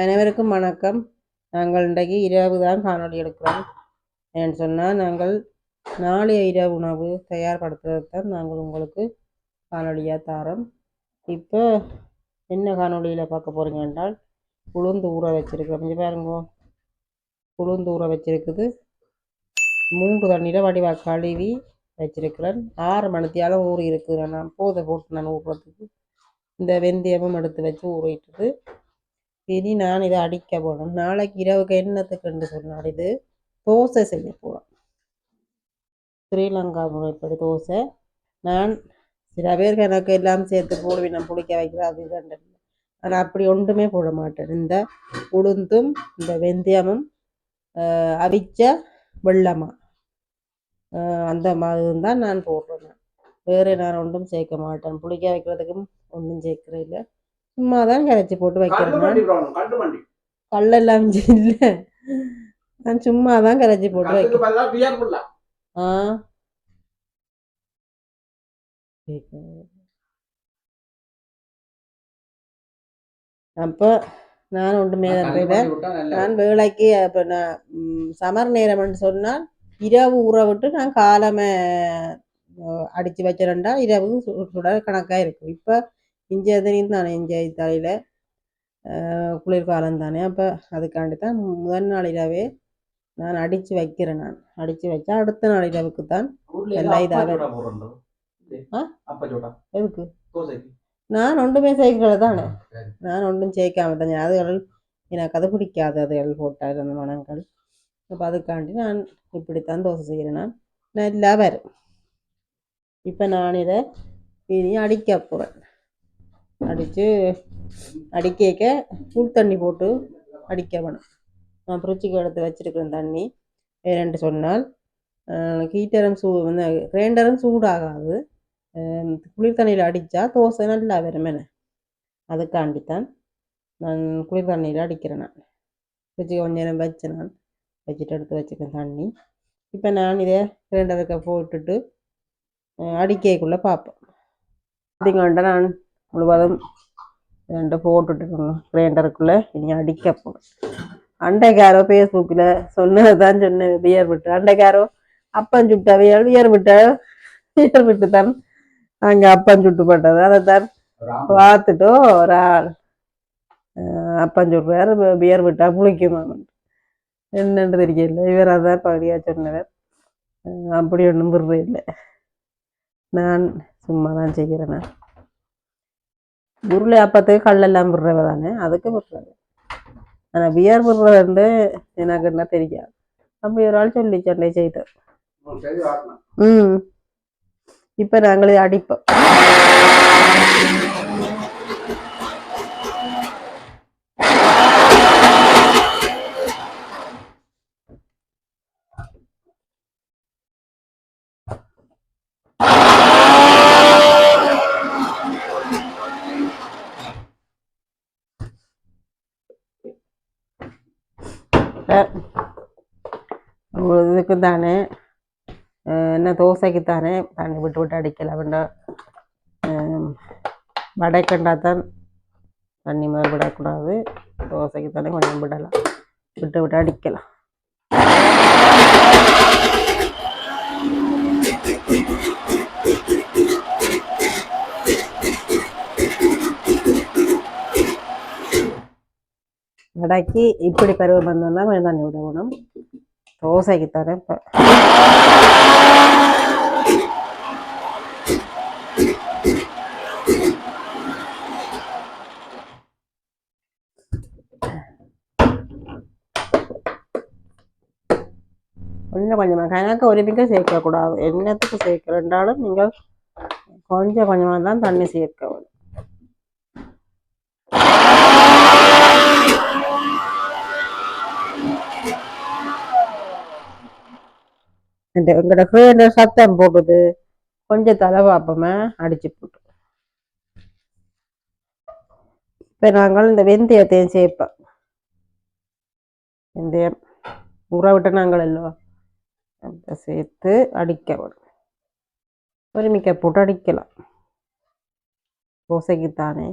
அனைவருக்கும் வணக்கம். நாங்கள் இன்றைக்கு இரவு தான் காணொலி எடுக்கிறோம். ஏன்னு சொன்னால் நாங்கள் நாளைய இரவு உணவு தயார்படுத்துறது தான் நாங்கள் உங்களுக்கு காணொலியாக தாரோம். இப்போ என்ன காணொலியில் பார்க்க போகிறீங்க என்றால் உளுந்து ஊற வச்சிருக்கிறோம். இங்கே பாருங்க, உளுந்து ஊற வச்சிருக்குது. 3 தண்ணியில் வடிவாக கழுவி வச்சிருக்கிறேன். 6 மணித்தியாலும் ஊறி இருக்குது. நான் போட்டு நான் ஊறுறதுக்கு இந்த வெந்தயமும் எடுத்து வச்சு ஊறிட்டுது. இனி நான் இதை அடிக்க போகணும். நாளைக்கு இரவுக்கு என்னத்துக்குன்னு சொன்னால் இது தோசை செய்ய போகிறோம். ஸ்ரீலங்கா முறைப்படி தோசை. நான் சில பேருக்கு எனக்கு எல்லாம் சேர்த்து போடுவேன், நான் பிடிக்க வைக்கிறேன், அது இதுன்னு. ஆனால் அப்படி ஒன்றுமே போட மாட்டேன். இந்த உளுந்தும் இந்த வெந்தயமும் அவிச்ச வெள்ளமா அந்த மாதிரி தான் நான் போடுறேன். வேறு நான் ஒன்றும் சேர்க்க மாட்டேன். பிடிக்க வைக்கிறதுக்கும் ஒன்றும் சேர்க்கிறேன் இல்லை. சும்மா தான் கரைச்சி போட்டு வைக்கிறேன். கல்லெல்லாம் இல்லை, நான் சும்மா தான் கரைச்சி போட்டு வைக்கிறேன். அப்போ நான் ஒன்றுமே நான் வேலைக்கு இப்போ நான் சமர் நேரம்னு சொன்னால் இரவு ஊற விட்டு நான் காலமே அடித்து வச்சிருந்தா இரவு சுட கணக்காக இருக்கும். இப்போ இஞ்சதையும் தானே தலையில் குளிர்காலம் தானே. அப்போ அதுக்காண்டி தான் முதல் நாள் இரவே நான் அடித்து வைக்கிறேன். நான் அடித்து வச்சா அடுத்த நாள் இரவுக்கு தான் எல்லாம் இதாக. எதுக்கு நான் ஒன்றுமே சேர்க்கிறது தானே. நான் ஒன்றும் சேர்க்காம தானே. அதுகள் எனக்கு அது பிடிக்காது, அதுகள் போட்டால் அந்த மனங்கள். அப்போ அதுக்காண்டி நான் இப்படித்தான் தோசை செய்கிறேன். நான் நல்லா வரும். இப்போ நான் இதை இனி அடிக்க போகிறேன். அடிக்க புல் தண்ணி போட்டு அடிக்க வேணும். நான் ஃப்ரிட்ஜுக்கு எடுத்து வச்சிருக்கிறேன் தண்ணி. ஏனென்று சொன்னால் ஹீட்டரும் கிரைண்டரும் சூடாகாது. குளிர் தண்ணியில் அடித்தா தோசை நல்லா வரும். என்ன அதுக்காண்டித்தான் நான் குளிர் தண்ணியில் அடிக்கிறேன். நான் ஃப்ரிட்ஜுக்கு கொஞ்சம் நேரம் வச்சேன். நான் வச்சுட்டு எடுத்து வச்சுக்கிறேன் தண்ணி. இப்போ நான் இதை கிரைண்டருக்கு போட்டுட்டு அடிக்கைக்குள்ளே பார்ப்பேன். அதுங்கள்ட்ட நான் முழுவதும் 2 போட்டுட்டு கிரைண்டருக்குள்ளே இனி அடிக்க போகிறேன். அண்டைக்காரோ ஃபேஸ்புக்கில் சொன்னது தான் சொன்னேன். வியர் விட்டு அண்டைக்காரோ அப்பம் சுட்ட வியர் விட்டு தான் அங்கே அப்பம் சுட்டுப்பட்டது. அதை தான் பார்த்துட்டோ ஒரு ஆள் அப்பம் சுடுறார், வியர் விட்டா புளிக்குமா என்னன்னு தெரியல. இவர் அதான் பகுதியாக சொன்னவர். அப்படி ஒன்றும் விடுறது இல்லை. நான் சும்மா தான் செய்கிறேன். நான் உருளை அப்பத்துக்கு கல்லெல்லாம் விடுறவ தானே, அதுக்கு விடுறது. ஆனால் வியர் விடுறது எனக்கு என்ன தெரியாது. அப்படி ஒரு ஆள் சொல்லி சண்டை செய்தார். இப்போ நாங்களே அடிப்போம். இதுக்கு தானே என்ன தோசைக்கு தானே தண்ணி விட்டு விட்டு அடிக்கலாம். வேண்டாம் வடைக்கண்டா தான் தண்ணி முதல் விடக்கூடாது. தோசைக்கு தானே கொஞ்சம் விடலாம், விட்டு விட்டு அடிக்கலாம். வடைக்கு இப்படி பருவம் வந்தோம்னா கொஞ்சம் தண்ணி விடணும். தோசைக்கு தானே இப்போ கொஞ்சம் கொஞ்சமாக கணக்கு ஒருமிக்க சேர்க்கக்கூடாது. என்னத்துக்கு சேர்க்கிறேன்றாலும் நீங்கள் கொஞ்சம் கொஞ்சமாக தான் தண்ணி சேர்க்க வேணும். எங்களோட ஃப்ரெண்ட் சத்தம் போட்டுது, கொஞ்சம் தலை பார்ப்போமே அடிச்சு போட்டு. இப்போ நாங்கள் இந்த வெந்தயத்தையும் சேர்ப்போம். வெந்தயம் ஊற விட்ட நாங்கள் எல்லாம் சேர்த்து அடிக்க வரும். ஒருமிக்க போட்டு அடிக்கலாம் தோசைக்கு தானே.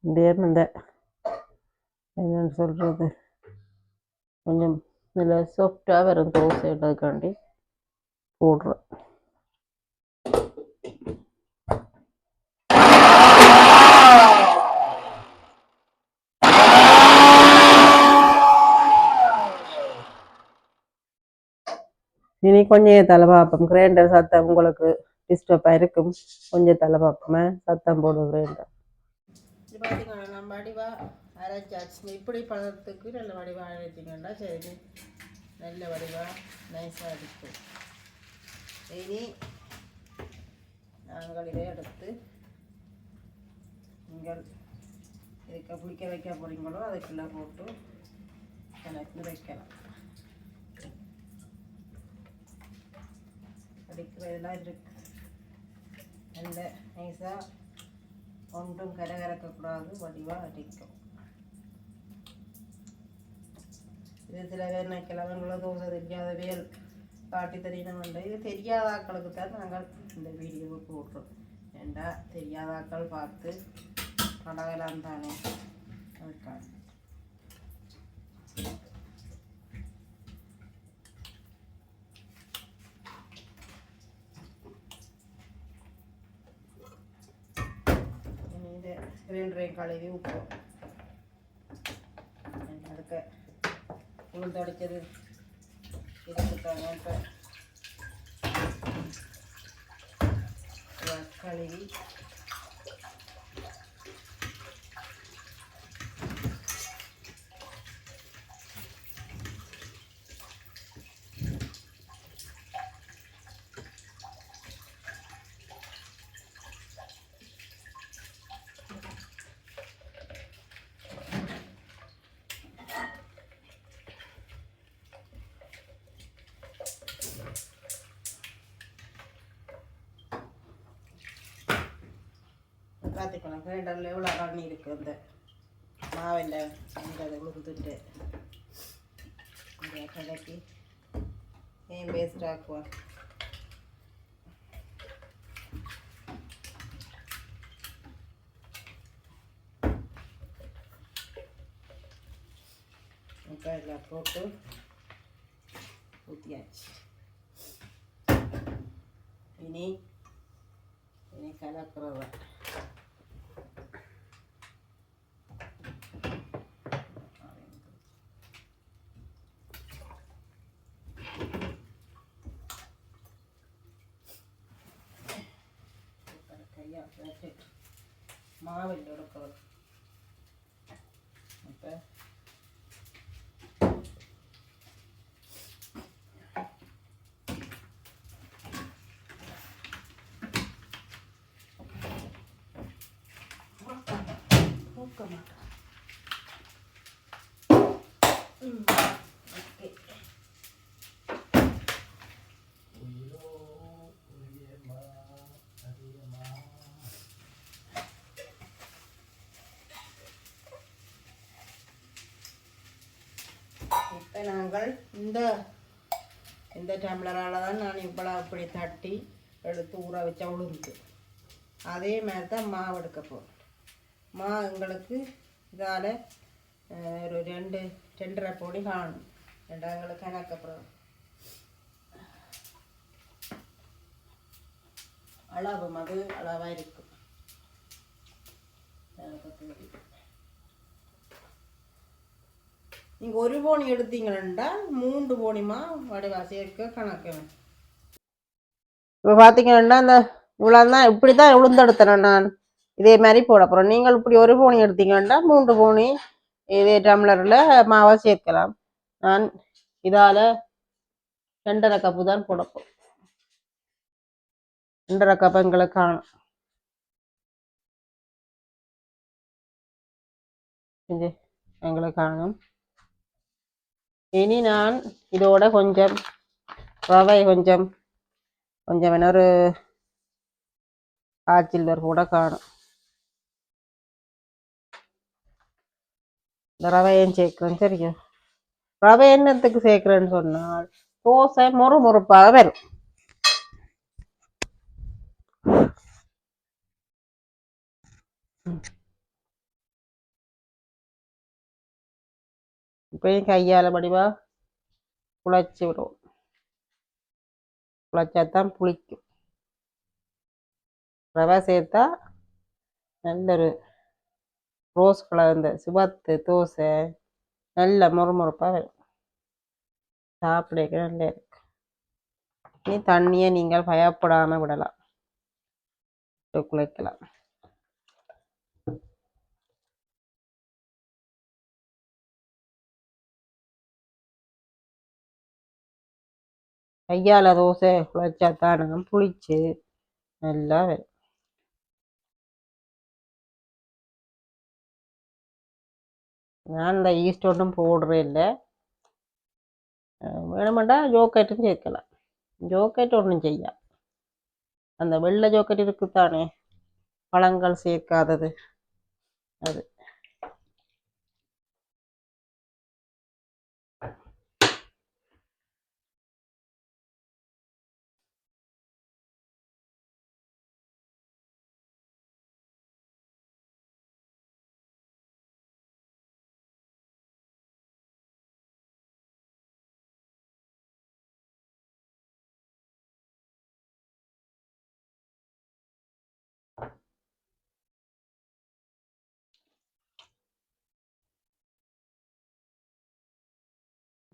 இப்படியே இந்த என்னென்னு சொல்கிறது கொஞ்சம் இதில் சாஃப்டாக வரும் தோசைன்றதுக்காண்டி போடுறேன். இனி கொஞ்சம் தலை பார்ப்போம். கிரைண்டர் சத்தம் உங்களுக்கு டிஸ்டர்பாக இருக்கும். கொஞ்சம் தலை பார்ப்போமே சத்தம் போடும் கிரைண்டர். இது பார்த்தீங்கன்னா நம்ம வடிவாக அரைச்சாச்சு. இப்படி பழத்துக்கு நல்ல வடிவாக அரைச்சிங்கன்னா சரி நல்ல வடிவாக நைஸாக இருக்கும். இனி நாங்கள் இதை எடுத்து நீங்கள் இதுக்கு புளிக்க வைக்க போகிறீங்களோ அதுக்குள்ளே போட்டு எனக்கு வைக்கலாம். அடிக்கிறதெல்லாம் இருக்கு. அந்த நைஸாக ஒன்றும் கரகரக்கக்கூடாது, வடிவாக அடிக்கும். இது சில பேர் கிழவங்களோ தோசை தெரியாத வேல் காட்டி தெரியணும்ன்ற இது தெரியாத ஆக்களுக்கு தான் நாங்கள் இந்த வீடியோவை போடுறோம். ஏண்டா தெரியாத ஆக்கள் பார்த்து பழகலாம் தானே அதுக்காக. இந்த ரெண்டையும் கழுவி உப்போம். அதுக்கு உளுந்தடிச்சது இதுக்குத்தாங்க. இப்போ கழுவி பார்த்துக்கலாம். கிரைண்டரில் எவ்வளோ தண்ணி இருக்குது அந்த மாவில் அந்த உளுந்துட்டு இந்த கடைக்கு ஏன் பேஸ்ட் ஆக்குவோம். இப்போ இதில் போட்டு ஊற்றியாச்சு. இனி கலக்கிறத மாவில் எடுக்கிறது. இப்போ இப்போ நாங்கள் இந்த டம்ளரால் தான் நான் இவ்வளோ அப்படி தட்டி எடுத்து ஊற வச்ச உளுந்து அதே மாதிரி தான் மாவு எடுக்க போகிறோம். எங்களுக்கு இதால் ஒரு ரெண்டரை பொடி காணும். எங்களுக்கு கணக்கப்புறம் அளவு அது அளவாக இருக்கும். நீங்கள் ஒரு போனி எடுத்தீங்கன்னா 3 போனிமா வடிவா சேர்க்க கணக்கு. இப்போ பார்த்தீங்கன்னா இந்த இவ்வளோ தான் இப்படி தான் உளுந்தெடுத்தேன் நான். இதே மாதிரி போட போகிறோம். நீங்கள் இப்படி ஒரு போனி எடுத்தீங்கன்னா 3 போனி இதே டம்ளரில் மாவை சேர்க்கலாம். நான் இதால் 2.5 கப்பு தான் போடப்போம். 2.5 கப்பு எங்களுக்கு காணும். எங்களுக்கு காணும். இனி நான் இதோட கொஞ்சம் ரவை கொஞ்சம் என்ன ஒரு சில்லர் கூட காணும். இந்த ரவையும் சேர்க்கிறேன். சரியா ரவை என்னத்துக்கு சேர்க்கிறேன்னு சொன்னால் தோசை மொறுமொறுப்பாக வரும். இப்பயும் கையால் வடிவா குழச்சி விடுவோம். குழச்சாதான் புளிக்கும். ரவை சேர்த்தா நல்ல ஒரு ரோஸ் கலர் இந்த சிவத்து தோசை நல்ல முறுமுறுப்பாக வரும். சாப்பிட நல்லா இருக்கு. நீ தண்ணியை நீங்கள் பயப்படாமல் விடலாம், குழைக்கலாம். கையால் தோசை குழைச்சாத்தான் புளிச்சு நல்லா வரும். நான் இந்த ஈஸ்ட் ஒன்றும் போடுறேன் இல்லை. வேணுமெண்டா ஜோக்கெட்டும் சேர்க்கலாம். ஜோக்கெட் ஒன்றும் செய்யா. அந்த வெள்ளை ஜோக்கெட் இருக்குத்தானே, பழங்கள் சேர்க்காதது, அது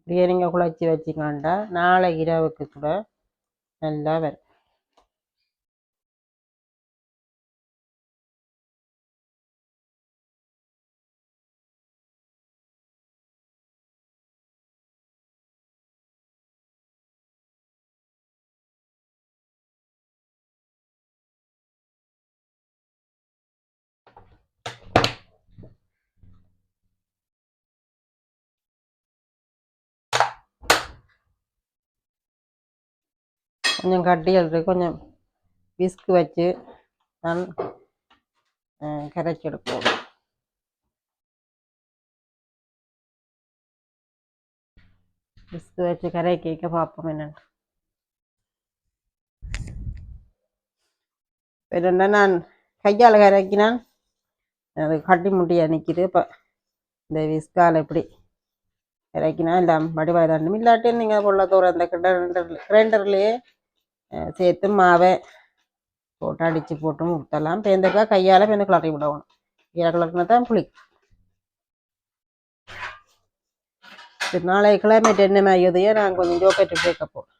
இப்படியே நீங்கள் குழச்சி வச்சிக்காண்டா நாளை இரவுக்கு கூட நல்லா வரும். கொஞ்சம் கட்டிகள் இருக்கு, கொஞ்சம் விஸ்கு வச்சு நான் கரைச்சி எடுப்போம். விஸ்கு வச்சு கரைக்க பார்ப்போம் என்னென்னு. என்னென்னா நான் கையால் கரைக்கினான் அது கட்டி முட்டியாக நிற்கிது. இப்போ இந்த விஸ்கால் எப்படி இறக்கினா எல்லாம் வடிவாக ரெண்டும் இல்லாட்டி நீங்கள் பொருளை தோற அந்த கிரைண்டர்லேயே சேர்த்து மாவை போட்டு அடித்து போட்டு ஊற்றலாம். பேந்தக்கா கையால் பேந்து கிளறி விடணும். கையால் கிளறினா தான் புளிக்கும். நாளை கிளைமேட் என்ன மாதிரியோதையோ நாங்கள் கொஞ்சம் ஜோக்கெட்டு சேர்க்க போகிறோம்.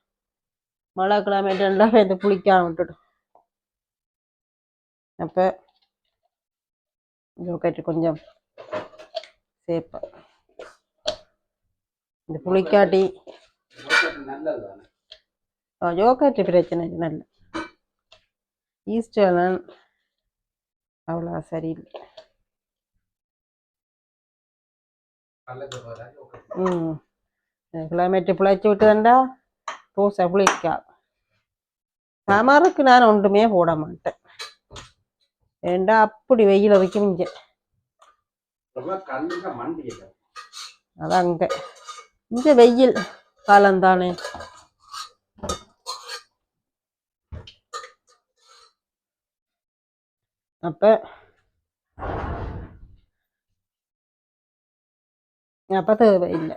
மழை கிளைமேட்டுன்னா பேந்து புளிக்காம விட்டுடும். அப்போ ஜோக்கெட்டு கொஞ்சம் சேர்ப்பேன். இந்த புளிக்காட்டி ஜோக்கெட்டு பிரச்சனை நல்ல. ஈஸ்டெல்லாம் அவ்வளோ சரியில்லை. கிளைமேட்டு பிழைச்சி விட்டுதாண்டா தோசை புளிக்கா. சமருக்கு நான் ஒன்றுமே போட மாட்டேன். ஏண்டா அப்படி வெயில் வரைக்கும் இங்கே அதான் அங்கே இங்கே வெயில் காலம்தானே. அப்போ தேவையில்லை.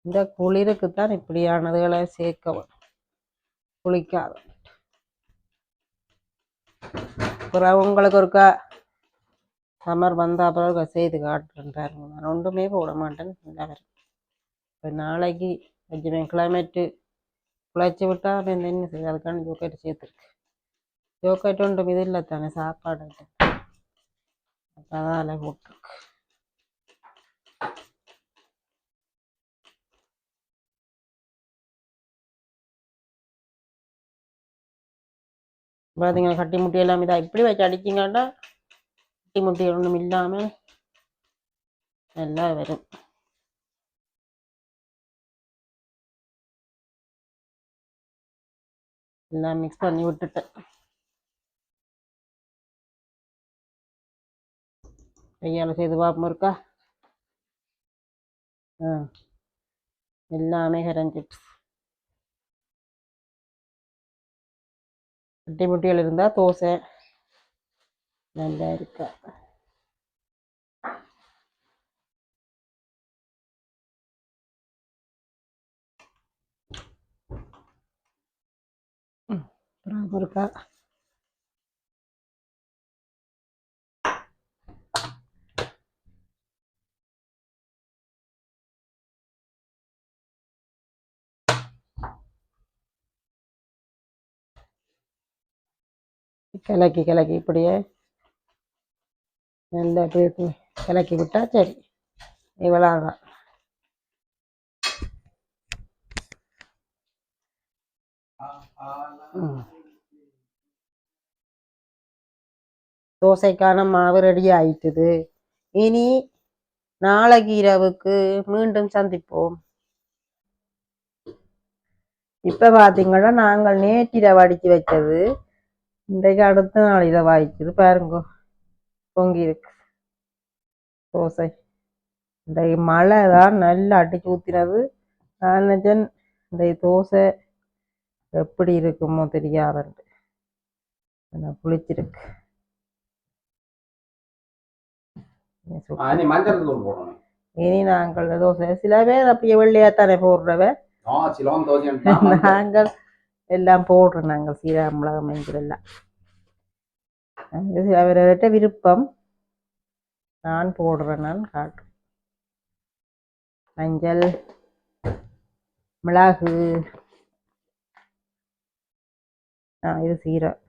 இந்த குளிருக்குத்தான் இப்படியானதுகளை சேர்க்கவும் குளிக்காது. அப்புறம் உங்களுக்கு ஒருக்கா சம்மர் வந்தால் அப்புறம் செய்து காட்டுறேன்றாருங்க. நான் ஒன்றுமே போட மாட்டேன்னு நல்லா வரும். இப்போ நாளைக்கு வச்சுருவேன். கிளைமேட்டு குழைச்சி விட்டா அப்போ என்ன செய்ய அதுக்கான ஜோக்கெட்டு சேர்த்துருக்கு. ஜோக்கெட்டு ஒன்றும் இது இல்லை தானே சாப்பாடு. அப்போ அதான் போட்டிருக்கு. பார்த்தீங்கன்னா கட்டி முட்டி எல்லாம் இதாக இப்படி வச்சு அடிச்சிங்கன்னா கட்டி முட்டி ஒன்றும் இல்லாமல் நல்லா வரும். எல்லாம் மிக்ஸ் பண்ணி விட்டுட்டேன். கையால் செய்து பார்ப்போம் இருக்கா. எல்லாமே கரைஞ்சிட்டு கட்டி முட்டிகள் இருந்தால் தோசை நல்லா இருக்கா. ஒருக்கா கிளக்கி கிளக்கி இப்படியே நல்லா கிளக்கி விட்டா சரி. இவ்வளோதான். தோசைக்கான மாவு ரெடி ஆயிட்டுது. இனி நாளைக்கு இரவுக்கு மீண்டும் சந்திப்போம். இப்ப பாத்தீங்கன்னா நாங்கள் நேற்றிரவு அடிச்சு வச்சது இன்றைக்கு அடுத்த நாள் இரவாயிடுச்சு. பாருங்க பொங்கி இருக்கு தோசை. இன்றைக்கு மழை தான் நல்லா அடிச்சு ஊத்தினது. நான் நினைச்சேன் இந்த தோசை எப்படி இருக்குமோ தெரியாதுன்ட்டு. புளிச்சிருக்கு. இனி நாங்கள் தோசை சில பேர் அப்படியே வெள்ளையாத்தானே போடுறவ. நாங்கள் எல்லாம் போடுறோம். நாங்கள் சீரகம் மிளகாய் மஞ்சள் எல்லாம் அவர்கிட்ட விருப்பம். நான் போடுறேன். நான் காட்டுறேன். மஞ்சள் மிளகு. இது சீரகம்.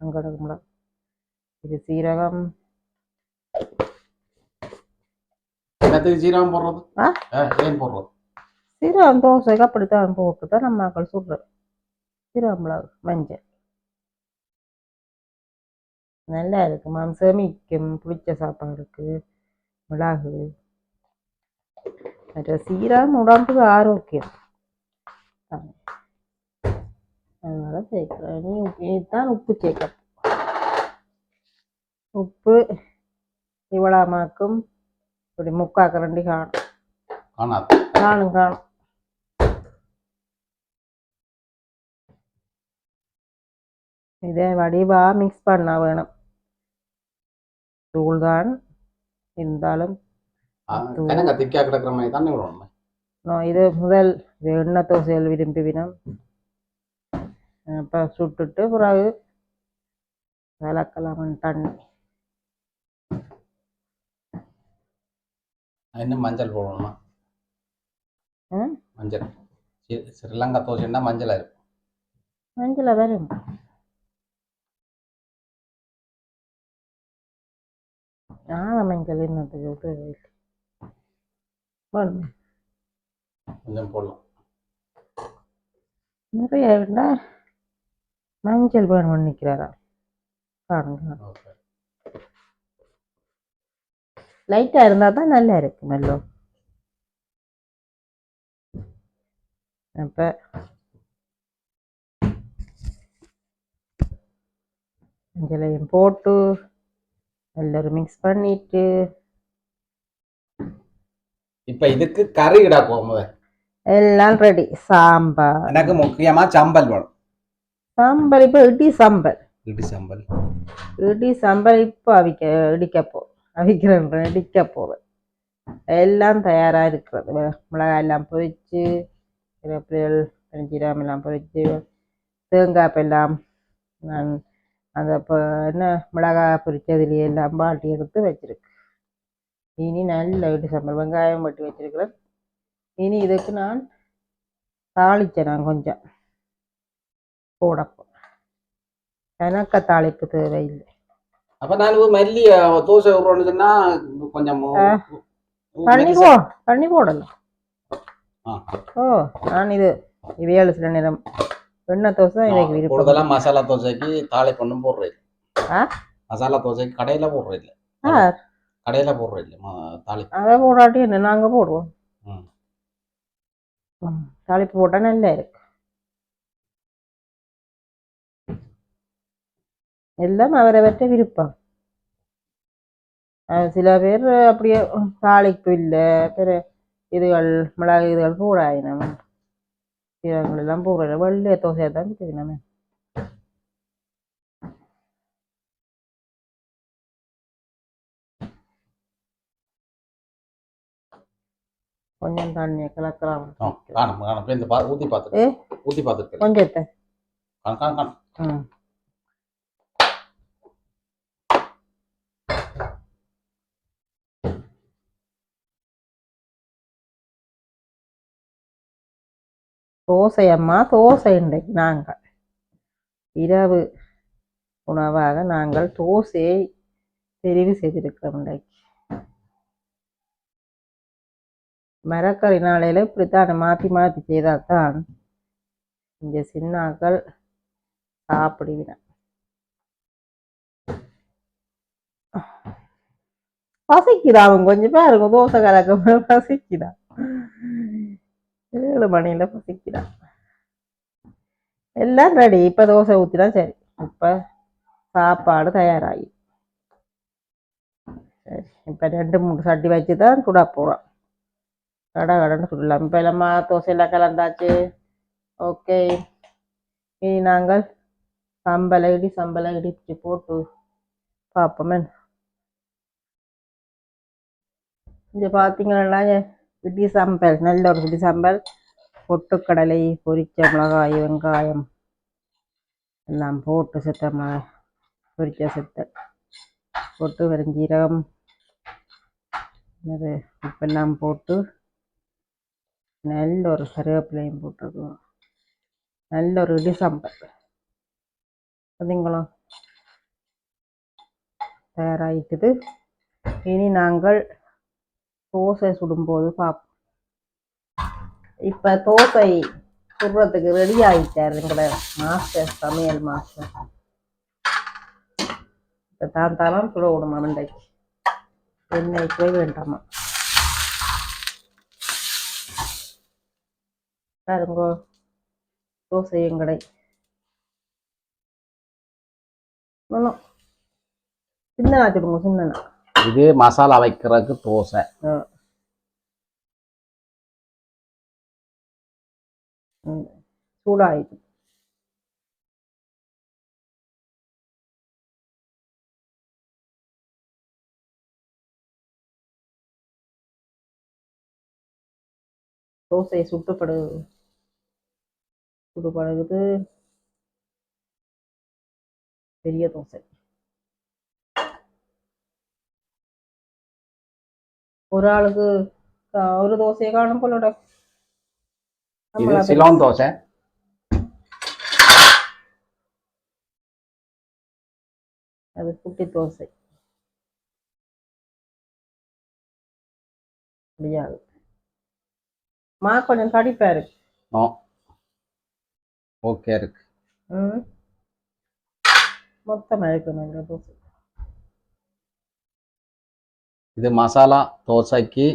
அங்கடக்கு மிளகு. இது சீரகம். சீரகம் போடுறது சீரகம் தோசைக்கு அப்படித்தான் போட்டுதான் நம்ம மக்கள் சொல்றோம். சீரகம் மிளகு மஞ்சள் நல்லா இருக்கு. செமிக்கும் புளிச்ச சாப்பாடுக்கு மிளகு. மற்ற சீரகம் உடம்புக்கு ஆரோக்கியம். அதனால சேர்க்கிறேன். நீதான் உப்பு சேர்க்க. உப்பு இவ்வளமாக்கும் இப்படி 3/4 கரண்டி காணும். இதை வடிவா மிக்ஸ் பண்ண வேணும். தூள் தான் இருந்தாலும் இது முதல் எண்ணெய் தோசைகள் விரும்பிவினோம். அப்போ சுட்டுட்டு பிறகு விளக்கலாம் தண்ணி. மஞ்சள் போடணுமா? மஞ்சள் ஸ்ரீலங்கா தோசைன்னா மஞ்சள் இருக்கும். மஞ்சள் வரும். மஞ்சள் என்னத்துக்கு கொஞ்சம் போடலாம். நிறைய வேண்டா. மஞ்சள் வேணும்னு நிற்கிறாரா பாருங்க. லைட்டா இருந்தா தான் நல்லா இருக்கு மெல்லோ. அப்ப மஞ்சளையும் போட்டு எல்லாரும் மிக்ஸ் பண்ணிட்டு இப்ப இதுக்கு கறி இடாக்குவோம். எல்லாம் ரெடி. சாம்பார். எனக்கு முக்கியமா சம்பல் வேணும். சாம்பார் இப்ப இடி சாம்பல். இடி சாம்பல் இப்போ இடிக்க போவேன். எல்லாம் தயாரா இருக்கிறது. மிளகாய் எல்லாம் பொரிச்சு, பெருஞ்சீரகம் எல்லாம் பொரிச்சு, தேங்காய் எல்லாம் நான் அந்த என்ன மிளகாய் பொரிச்சதுலேயே எல்லாம் பாட்டி எடுத்து வச்சிருக்கு. இனி நல்ல இடி சாம்பல் வெங்காயம் வெட்டி வச்சிருக்கிறேன். இனி இதுக்கு நான் தாளிச்சேன். நான் கொஞ்சம் போடப்போ எனக்கு தாளிப்பு தேவையில்லை. அப்ப நான் மல்லி தோசை சொன்னா கொஞ்சம் தண்ணி போடலாம். நான் இது இவையாளு சில நேரம் எண்ணெய் தோசை எனக்கு விருப்பம். மசாலா தோசைக்கு தாளிப்பு ஒன்றும் போடுறது. மசாலா தோசைக்கு கடையில போடுறது இல்லை. கடையில போடுறது இல்லை தாளிப்பு. அதை போடாட்டி என்ன நாங்க போடுவோம். தாளிப்பு போட்டா நல்லா இருக்கு. எல்லாம் அவரவற்ற விருப்பம். சில பேர் அப்படியே தாளிப்பு இல்லை இதுகள் மிளகு இதுகள் போடாயினம். சீரகங்கள் எல்லாம் போடுற வெள்ளை தோசையை தான் தெரியும். கொஞ்சம் தண்ணியை கலக்கலாம். ஊத்தி பார்த்து கொஞ்சத்தை தோசை அம்மா தோசை இன்றைக்கு நாங்கள் இரவு உணவாக நாங்கள் தோசையை தெரிவு செய்திருக்கிறோம் இன்றைக்கு. மரக்கறி நாளையில இப்படித்தான் மாற்றி மாற்றி செய்தால்தான் இங்கே சின்னாக்கள் சாப்பிடுவின. பசிக்கிறான் அவன் கொஞ்சம் பாருங்க, தோசை கலக்க பசிக்கிறான். 7 மணியில பசிக்கிறான். எல்லாம் ரெடி. இப்ப தோசை ஊத்தினா சரி. இப்ப சாப்பாடு தயாராகி சரி. இப்ப 2-3 சட்டி வச்சுதான் சுட போறோம். கடன்னு சுடலாம். இப்ப எல்லாம் தோசை எல்லாம் கலந்தாச்சு. ஓகே, இனி நாங்கள் சம்பளை இடிச்சு போட்டு பார்ப்போமே. இங்க பாத்தீங்கன்னா இட்லி சாம்பல், நல்ல ஒரு இட்லி சாம்பல், பொட்டுக்கடலை, பொரிச்ச மிளகாய், வெங்காயம் எல்லாம் போட்டு செத்த மிளகாய் பொரிச்ச செத்த போட்டு வெறுஞ்சீரகம் அது உப்பெல்லாம் போட்டு நல்ல ஒரு கருவேப்பிலையும் போட்டிருக்கோம். நல்ல ஒரு இட்லி சாம்பல் பார்த்தீங்களா தயாராகிக்குது. இனி நாங்கள் தோசை சுடும்போது பார்ப்போம். இப்போ தோசை சுடுறதுக்கு ரெடி ஆகிட்டார் எங்களை மாஸ்டர், சமையல் மாஸ்டர். இப்போ தான் சுட விடுமா மண்டைக்கு, எண்ணெய் போய் வேண்டாமா பாருங்கோ. தோசை எங்கடை சின்ன சுடுங்க, சின்ன. இது மசாலா வைக்கிறதுக்கு தோசை. சூடாயிடுச்சு. தோசை சுடுபடுகுது. பெரிய தோசை. ஒரு ஆளுக்கு ஒரு தோசையை காணும் போலோட. சிலோன் தோசை. அது குட்டி தோசை முடியாது. மா கொஞ்சம் தடிப்பா இருக்கு. ஓகே இருக்கு. மொத்தமா இருக்கு தோசை. இது மசாலா தோசைக்கு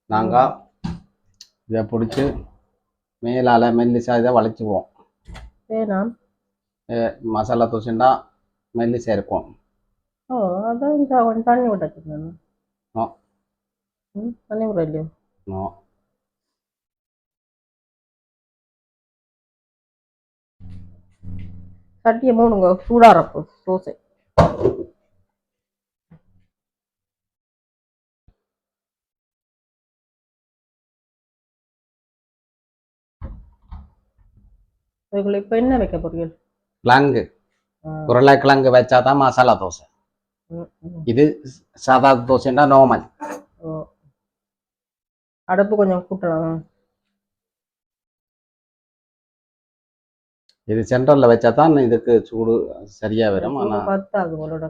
நாங்கள் இதை பிடிச்சி மேலால் மெல்லிசா இதை வளைச்சிக்குவோம். மசாலா தோசைண்டா மெல்லிசா இருக்கும். அதான் கொஞ்சம் தண்ணி விட்டு தண்ணி விட இல்லையோ. சட்டியை மூணுங்க, சூடாரப்போ தோசை. இப்ப என்ன வைக்க போறீங்க? கிழங்கு, உருளைக்கிழங்கு வச்சாதான் மசாலா தோசை. இது சாதா தோசைண்டா நார்மல். அடுப்பு கொஞ்சம் கூட்டலாம். இது சென்டர்ல வச்சாதான் இதுக்கு சூடு சரியா வரும். ஆனா பத்தாது போலோட.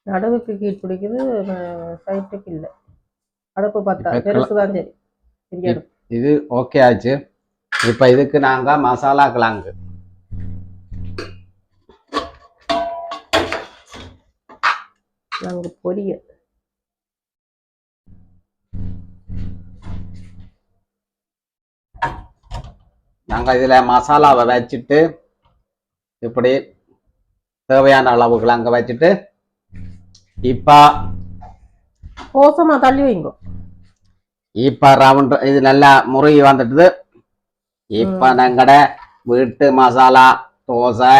நடுவுக்கு கீழ் பிடிக்குது, சைட்டுக்கு இல்லை. அடுப்பு பார்த்தா பெருசுதான் சரி. இது ஓகே ஆச்சு. இப்ப இதுக்கு நாங்க மசாலா கிழங்கு பொரிய நாங்க இதுல மசாலாவை வச்சுட்டு இப்படி தேவையான அளவு கிழங்க வச்சுட்டு இப்ப கோசமா தள்ளி வைங்க. இப்ப ரவுண்ட் இது நல்லா முறுகி வந்துட்டுது. இப்ப எங்கட வீட்டு மசாலா தோசை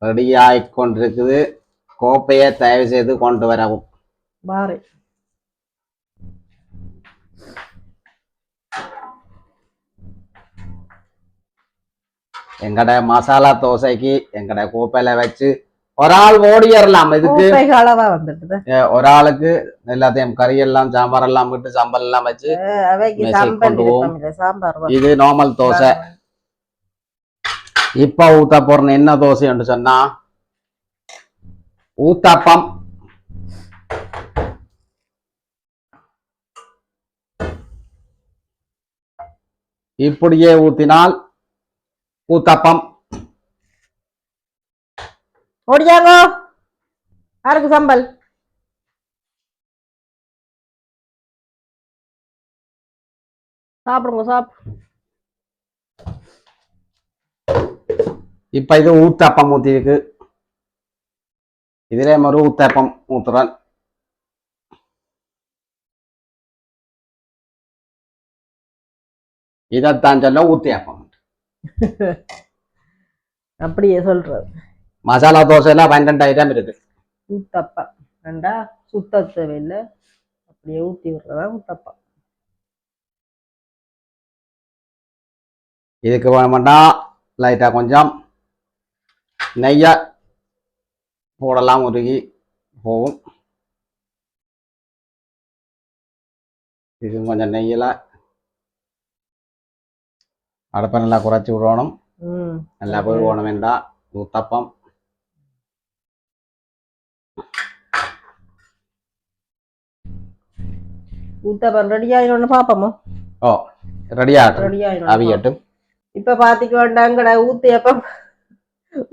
ரெடி ஆகிக்கொண்டிருக்குது. கோப்பையை தயவு செய்து கொண்டு வரவும். எங்கட மசாலா தோசைக்கு எங்கட கோப்பையில வச்சு ஒரு ஆள் ஓடிடலாம். இதுக்கு அளவா வந்துட்டு ஒரு ஆளுக்கு எல்லாத்தையும் கறி எல்லாம் சாம்பார் எல்லாம் விட்டு சாம்பார் எல்லாம் வச்சு கொண்டு போவோம். இது நார்மல் தோசை. இப்ப ஊத்த போறேன் என்ன தோசை சொன்னா ஊத்தாப்பம். இப்படியே ஊத்தினால் ஊத்தாப்பம். ஓடியாங்கோ யாருக்கு சம்பல் சாப்பிடுங்க இப்ப இது ஊத்தாப்பம் ஊத்திருக்கு. இதுல மறு ஊத்தாப்பம் ஊத்துறேன். இதைத்தான் சொல்ல ஊத்தியாப்பம். அப்படியே சொல்றது. மசாலா தோசை எல்லாம் 12 ஐட்டம் இருக்கு. ஊத்தப்பம் ரெண்டா சுத்த தேவையில்லை, அப்படியே ஊத்தி விடுறதா ஊத்தப்பம். இதுக்கு வேணும்னா லைட்டா கொஞ்சம் நெய்ய போடலாம், உருகி போகும். இது கொஞ்சம் நெய்யில அடுப்பை நல்லா குறைச்சி விடணும். நல்லா போய் ஓட வேண்டாம். ஊத்தப்பம் ஊத்தப்பம் ரெடி ஆயிடும் பாப்போமோ. ஓ ரெடி ஆகட்டும், அவியட்டும். இப்ப பாத்திக்க வேண்டாங்கட ஊத்தியப்பம்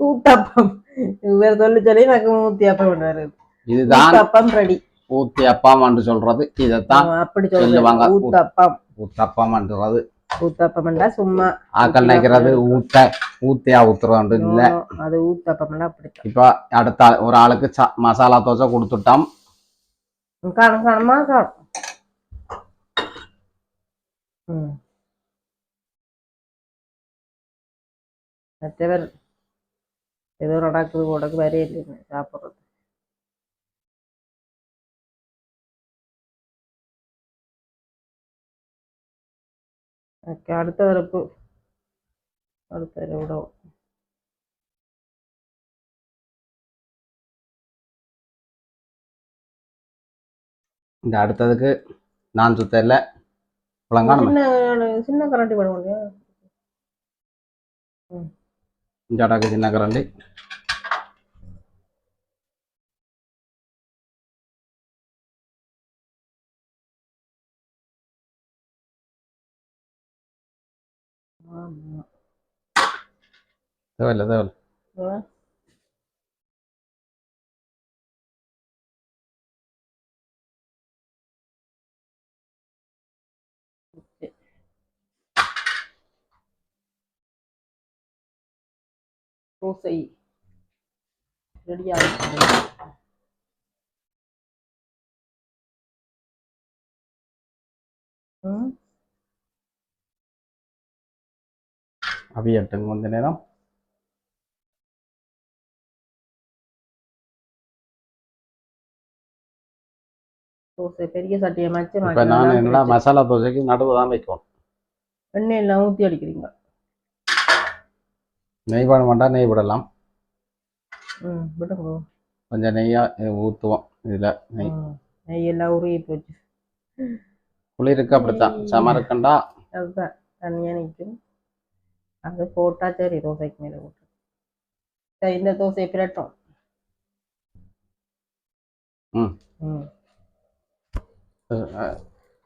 ஊத்தப்பம் வேற சொல்லி எனக்கு ஊத்தியப்பம் வருது. இதுதான் ஊத்தப்பம் ரெடி. ஊத்தியப்பம் என்று சொல்றது இதைத்தான் அப்படி சொல்லுவாங்க. ஊத்தப்பம் ஊத்தப்பம்ன்றது ஊத்தப்பம்டா சும்மா ஆக்கள் நினைக்கிறது ஊத்தியா ஊத்துறோம் இல்ல, அது ஊத்தப்பம்டா அப்படித்தான். இப்ப அடுத்த ஒரு ஆளுக்கு மசாலா தோசை கொடுத்துட்டோம். காணுமா காணும். மற்றவர் ஏதோ நடக்குது போடக்கு வரையே இல்லை சாப்பிட்றது. அடுத்த வரப்பு அடுத்த விடும். இந்த அடுத்ததுக்கு நான் சுத்த இல்லை சின்ன கரண்டி பண்ண முடியும். இந்த அடாக்கு சின்ன கரண்டி. தேவையில்லை தோசை ரெடி ஆகிடுச்சு. அவியட்டும் கொஞ்ச நேரம். தோசை பெரிய சட்டியை மச்சு இப்ப நான் என்னடா மசாலா தோசைக்கு நடுவு தான் வைக்கும். எண்ணெய் எல்லாம் ஊற்றி அடிக்கிறீங்க. நெய் பண்ண மாட்டா நெய் விடலாம். விடுங்க கொஞ்சம் நெய்யா ஊற்றுவோம். இதுல நெய் எல்லாம் உருகி போச்சு. குளிருக்கு அப்படித்தான் சம இருக்கண்டா. அதுதான் தனியாக நிற்கும். அது போட்டா சரி தோசைக்கு மேலே போட்டு சரி இந்த தோசையை பிரட்டும்.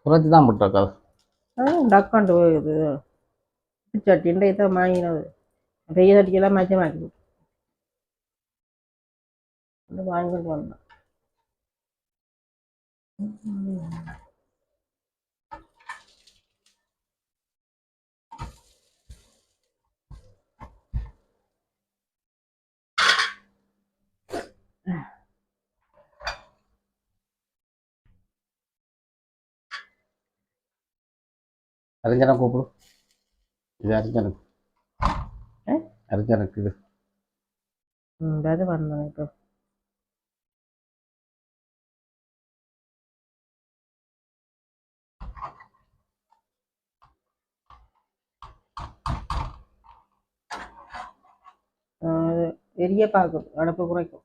குறைச்சி தான் போட்டிருக்காது. டக்காண்டு போகுது சட்டின்ட்டு இதை வாங்கினது. பெரிய சட்டிக்கெல்லாம் மச்சம் வாங்கி வாங்கிட்டு வந்தேன். அறிஞனை கூப்பிடு. இது அறிஞனுக்கு அறிஞனுக்கு இது அது வந்தேன். இப்போ எரிய பார்க்கும், அடுப்பு குறைக்கும்.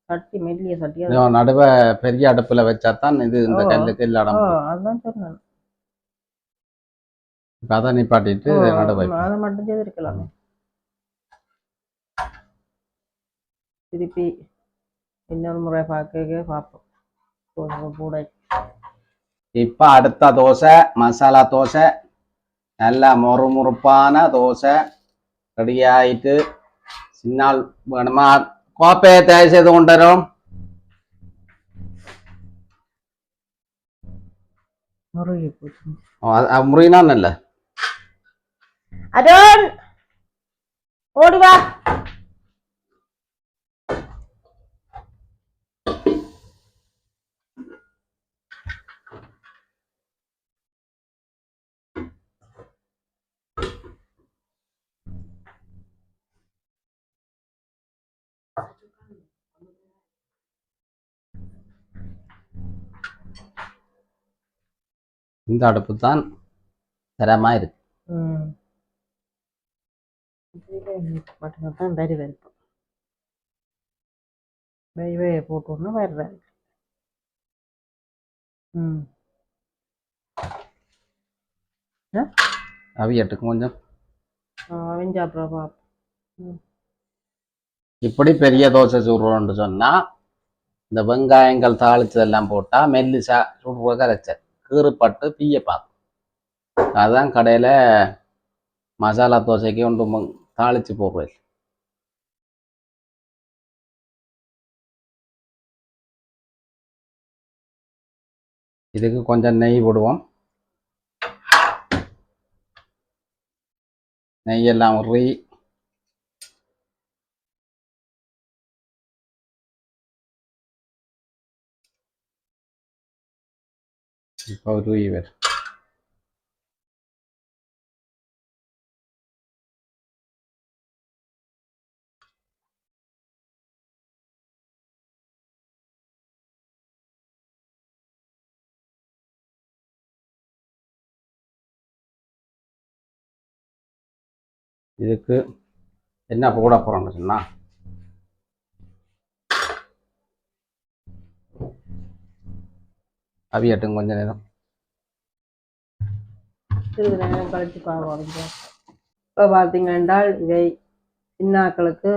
சட்டி மெல்லிய சட்டி நடுவ பெரிய அடுப்புல வச்சாதான் இது இந்த கல்லுக்கு இல்லாடம். அதுதான் சொன்னேன். அதை நிப்பாட்டிட்டு நடுவை அதை மட்டும் செய்திருக்கலாமே. திருப்பி இன்னொரு முறை பார்ப்போம் கூட. இப்ப அடுத்த தோசை மசாலா தோசை, நல்லா முறுமுறுப்பான தோசை ரெடி ஆயிட்டு. சின்னால் வேணுமா கோப்பையை தயார் செய்து கொண்டுரும். முறையினா நல்ல அருண் ஓடிவா. இந்த அடுப்பு தான் தரமா இருக்கு. மட்டும்தான் வரி வரைக்கும் வெய்வையை போட்டோன்னா வர்றாரு. அவியட்டுக்கு கொஞ்சம் அவிஞ்சாப்புறப்பா. இப்படி பெரிய தோசை சுடுறோன்னு சொன்னா இந்த வெங்காயங்கள் தாளிச்சதெல்லாம் போட்டா மெல்லிசா சுடுற கரைச்ச கீறுப்பட்டு தீய பார்க்கும். அதான் கடையில மசாலா தோசைக்கு ஒன்று தாளிச்சு போடுறது. இதுக்கு கொஞ்சம் நெய் போடுவோம். நெய்யெல்லாம் உருவி இப்போ உருவி வரும். இதுக்கு என்ன போட போறோம்னு சொன்னா அவியட்டும் கொஞ்ச நேரம். சிறிது நேரம் கழிச்சு பார்ப்போம். இப்போ பார்த்தீங்கன்னா இவை சின்னாக்களுக்கு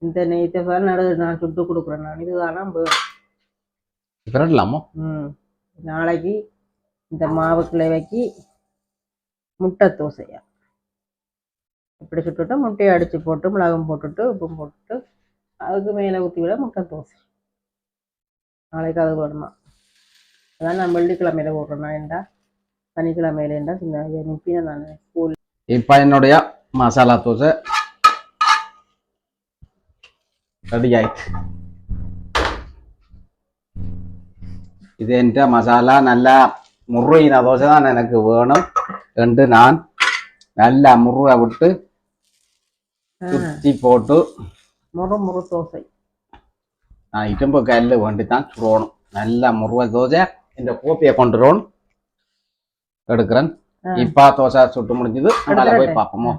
இந்த நெய்த்தை நான் சுட்டு கொடுக்குறேன். நான் இதுதானா விரடலாமோ? நாளைக்கு இந்த மாவு கிளைவைக்கு முட்டை தோசையா இப்படி சுட்டுட்டு முட்டையை அடித்து போட்டு மிளகும் போட்டுட்டு உப்பும் போட்டுட்டு அதுக்கு மேலே ஊற்றி விட முட்டை தோசை. நாளைக்கு அது வேணுமா? அதான் நான் வெள்ளிக்கிழமையில போடுறேன்னா ஏண்டா சனிக்கிழமையிலேண்டா சின்ன நிப்பினா நான் ஸ்கூல். இப்போ என்னுடைய மசாலா தோசை ரெடி ஆயிடுச்சு. இது என்ற மசாலா நல்லா முருகின தோசை தான் எனக்கு வேணும் என்று நான் நல்லா முருக விட்டு சுற்றி போட்டு முறு தோசை நான் இரும்பு கல்லு வேண்டி தான் சுடணும். நல்லா முருக தோசை இந்த கோப்பையை கொண்டுறோம் எடுக்கிறேன். இப்பா தோசை சுட்டு முடிஞ்சது. அதனால போய் பார்ப்போமோ.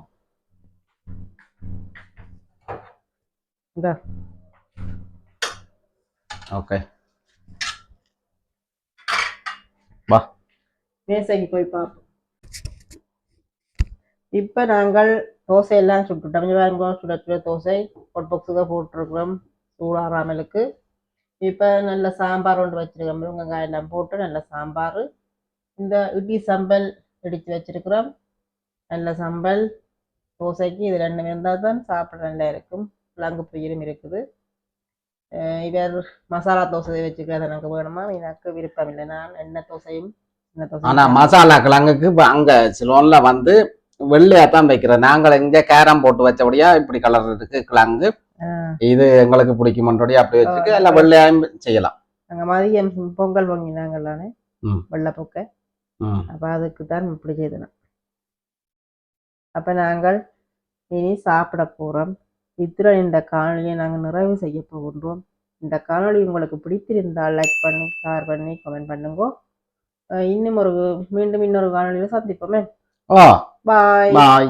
ஓகே வா மேசைக்கு போய் பார்ப்போம். இப்போ நாங்கள் தோசை எல்லாம் சுட்டுட்டோம். சுட சுட தோசை ஹாட் பாக்ஸுக்கு போட்டிருக்கிறோம் சூடாராமலுக்கு. இப்போ நல்ல சாம்பார் ஒன்று வச்சிருக்கோம். முருங்கைக்காய் எல்லாம் போட்டு நல்ல சாம்பார். இந்த இட்லி சம்பல் இடித்து வச்சிருக்கிறோம். நல்ல சம்பல் தோசைக்கு இது ரெண்டுமே இருந்தால் தான் சாப்பிட நல்லா இருக்கும். கிழங்கு பொரியலும் இருக்குது. இவர் மசாலா தோசை வச்சுக்கிறது எனக்கு வேணுமா? எனக்கு விருப்பம் இல்லை. நான் எண்ணெய் தோசையும் ஆனா மசாலா கிழங்குக்கு அங்க சிலோன்ல வந்து வெள்ளையா தான் வைக்கிறேன். நாங்கள் இங்க கேரம் போட்டு வச்சபடியா இப்படி கலர் இருக்கு கிழங்கு. இது எங்களுக்கு பிடிக்குமன்றபடியா அப்படி வச்சுக்கு எல்லாம் வெள்ளையாயும் செய்யலாம். அங்க மதியம் பொங்கல் வாங்கினாங்கல்லானே வெள்ளை பொக்க. அப்ப அதுக்கு தான் இப்படி செய்தோம். அப்ப நாங்கள் இனி சாப்பிட போறோம். இத்துடன் இந்த காணொலியை நாங்கள் நிறைவு செய்ய போகின்றோம். இந்த காணொலி உங்களுக்கு பிடித்திருந்தால் லைக் பண்ணி ஷேர் பண்ணி கமெண்ட் பண்ணுங்க. மீண்டும் இன்னொரு காணொலியில சந்திப்போமே. பாய்.